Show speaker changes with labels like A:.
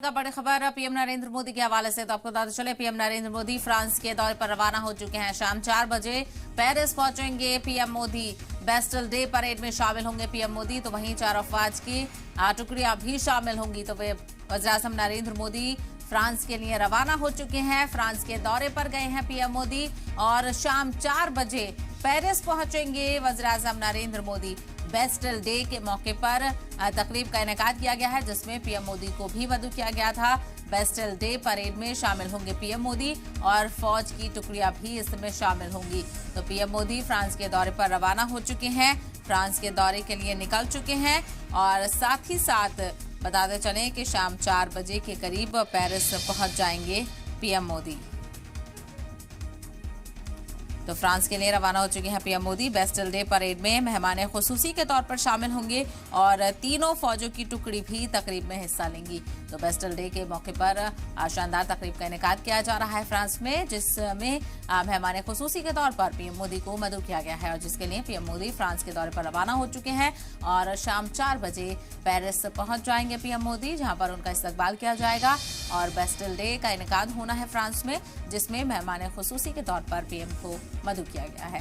A: का बड़ी खबर पीएम नरेंद्र मोदी के हवाले से। तो आपको बताते चले, पीएम नरेंद्र मोदी फ्रांस के दौरे पर रवाना हो चुके हैं। शाम 4 बजे पेरिस पहुंचेंगे PM Modi. Bastille day parade में शामिल होंगे पीएम मोदी। तो वहीं 4 अफवाज की टुकड़ियां भी शामिल होंगी। तो वे वज़ीर-ए-आज़म नरेंद्र मोदी फ्रांस के लिए रवाना हो चुके हैं। फ्रांस के दौरे पर गए हैं पीएम मोदी और शाम 4 बजे पेरिस पहुंचेंगे वज़ीर-ए-आज़म नरेंद्र मोदी। बेस्टल डे के मौके पर तकरीब का इनेकाद किया गया है, जिसमें पीएम मोदी को भी मदऊ किया गया था। बेस्टल डे परेड में शामिल होंगे पीएम मोदी और फौज की टुकड़ियां भी इसमें शामिल होंगी। तो पीएम मोदी फ्रांस के दौरे पर रवाना हो चुके हैं, फ्रांस के दौरे के लिए निकल चुके हैं। और साथ ही साथ बताते चलें कि शाम 4 बजे के करीब पेरिस पहुंच जाएंगे पीएम मोदी। तो फ्रांस के लिए रवाना हो चुके हैं PM Modi. Bastille day parade में मेहमान खुसूसी के तौर पर शामिल होंगे और तीनों फौजों की टुकड़ी भी तकरीब में हिस्सा लेंगी। तो बेस्टल डे के मौके पर शानदार तकरीब का इनेकाद किया जा रहा है फ्रांस में, जिसमें मेहमान खुसूसी के तौर पर पीएम मोदी को मदऊ किया गया है और जिसके लिए पीएम मोदी फ्रांस के दौरे पर रवाना हो चुके हैं। और शाम 4 बजे पेरिस पहुंच जाएंगे पीएम मोदी, जहां पर उनका इस्तकबाल किया जाएगा। और बेस्टल डे का इनेकाद होना है फ्रांस में, जिसमें मेहमान खुसूसी के तौर पर पीएम को मदऊ किया गया है।